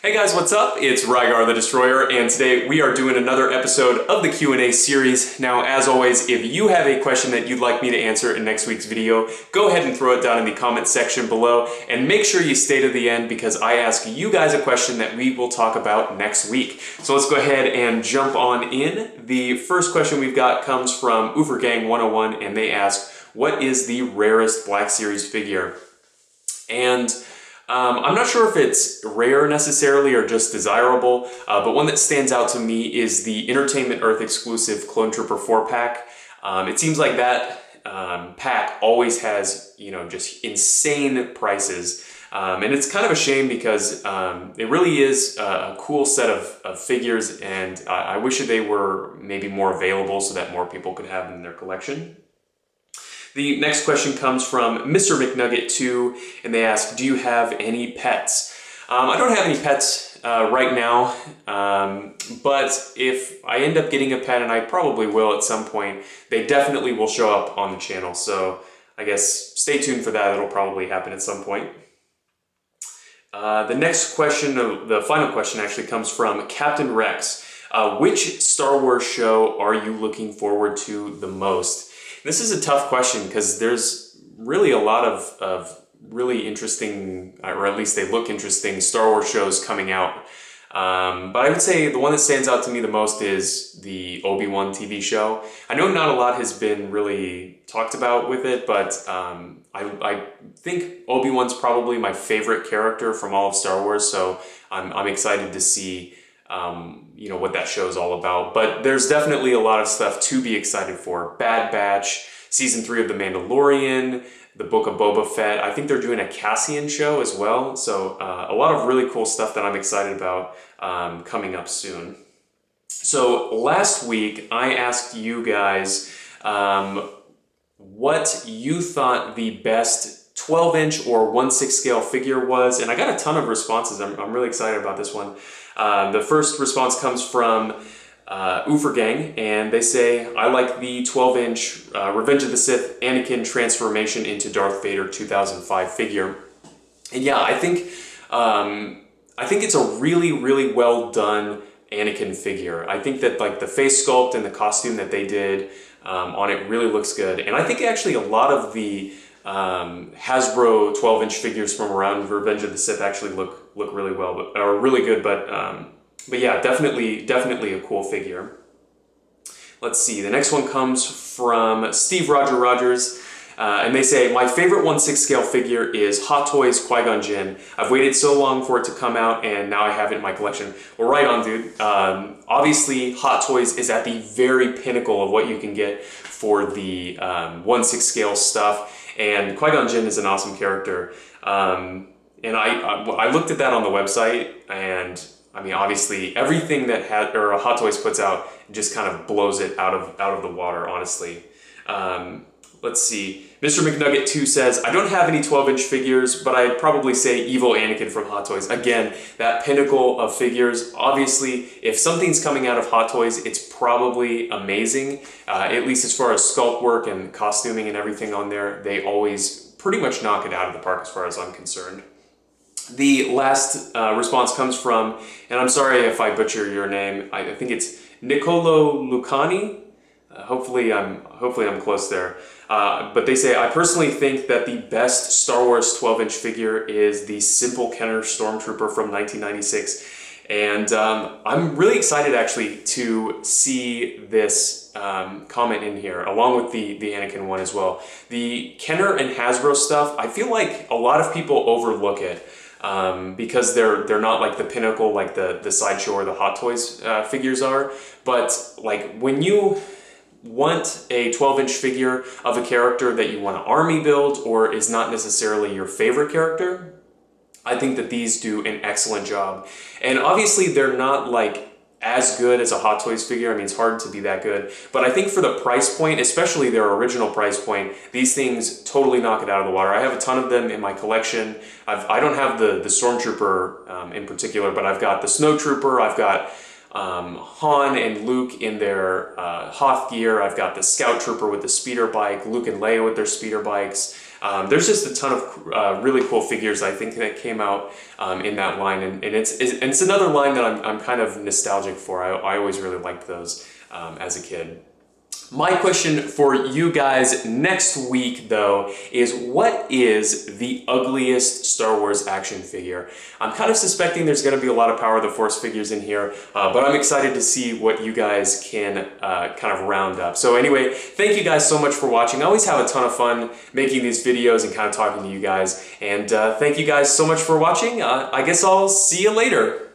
Hey guys, what's up? It's Rygar the Destroyer, and today we are doing another episode of the Q&A series. Now, as always, if you have a question that you'd like me to answer in next week's video, go ahead and throw it down in the comment section below, and make sure you stay to the end because I ask you guys a question that we will talk about next week. So let's go ahead and jump on in. The first question we've got comes from Ufergang101, and they ask, what is the rarest Black Series figure? And I'm not sure if it's rare necessarily or just desirable, but one that stands out to me is the Entertainment Earth exclusive Clone Trooper 4-pack. It seems like that pack always has, just insane prices. And it's kind of a shame because it really is a cool set of figures, and I wish that they were maybe more available so that more people could have them in their collection. The next question comes from Mr. McNugget2, and they ask, do you have any pets? I don't have any pets right now, but if I end up getting a pet, and I probably will at some point, they definitely will show up on the channel. So I guess stay tuned for that. It'll probably happen at some point. The next question, the final question actually comes from Captain Rex. Which Star Wars show are you looking forward to the most? This is a tough question because there's really a lot of really interesting, or at least they look interesting, Star Wars shows coming out. But I would say the one that stands out to me the most is the Obi-Wan TV show. I know not a lot has been really talked about with it, but I think Obi-Wan's probably my favorite character from all of Star Wars, so I'm excited to see what that show is all about. But there's definitely a lot of stuff to be excited for. Bad Batch, Season 3 of The Mandalorian, the Book of Boba Fett. I think they're doing a Cassian show as well. So a lot of really cool stuff that I'm excited about coming up soon. So last week, I asked you guys what you thought the best 12-inch or 1/6 scale figure was, and I got a ton of responses. I'm really excited about this one. The first response comes from Ufergang, and they say, I like the 12-inch Revenge of the Sith Anakin transformation into Darth Vader 2005 figure. And yeah, I think it's a really, really well done Anakin figure. I think that like the face sculpt and the costume that they did on it really looks good. And I think actually a lot of the Hasbro 12-inch figures from around Revenge of the Sith actually look really well, but are really good. But yeah, definitely a cool figure. Let's see. The next one comes from Steve Rogers, and they say, my favorite 1/6 scale figure is Hot Toys Qui-Gon Jinn. I've waited so long for it to come out, and now I have it in my collection. Well, right on, dude. Obviously, Hot Toys is at the very pinnacle of what you can get for the 1/6 scale stuff. And Qui-Gon Jinn is an awesome character. And I looked at that on the website, and I mean, obviously, everything that Hot Toys puts out just kind of blows it out of the water, honestly. Let's see. Mr. McNugget2 says, I don't have any 12-inch figures, but I'd probably say Evil Anakin from Hot Toys. Again, that pinnacle of figures. Obviously, if something's coming out of Hot Toys, it's probably amazing. At least as far as sculpt work and costuming and everything on there, they always pretty much knock it out of the park as far as I'm concerned. The last response comes from, and I'm sorry if I butcher your name, I think it's Nicolo Lucani. Hopefully I'm close there. But they say, I personally think that the best Star Wars 12-inch figure is the Simple Kenner Stormtrooper from 1996. And I'm really excited actually to see this comment in here, along with the Anakin one as well. The Kenner and Hasbro stuff, I feel like a lot of people overlook it. Because they're not like the pinnacle like the Sideshow or the Hot Toys figures are. But like when you want a 12-inch figure of a character that you want to army build or is not necessarily your favorite character, I think that these do an excellent job. And obviously they're not like as good as a Hot Toys figure. I mean, it's hard to be that good, but I think for the price point, especially their original price point, these things totally knock it out of the water. I have a ton of them in my collection. I don't have the Stormtrooper in particular, but I've got the Snowtrooper, I've got Han and Luke in their Hoth gear, I've got the Scout Trooper with the speeder bike, Luke and Leia with their speeder bikes, There's just a ton of really cool figures I think that came out in that line, and it's another line that I'm kind of nostalgic for. I always really liked those as a kid. My question for you guys next week, though, is what is the ugliest Star Wars action figure? I'm kind of suspecting there's going to be a lot of Power of the Force figures in here, but I'm excited to see what you guys can kind of round up. So anyway, thank you guys so much for watching. I always have a ton of fun making these videos and kind of talking to you guys, and thank you guys so much for watching. I guess I'll see you later.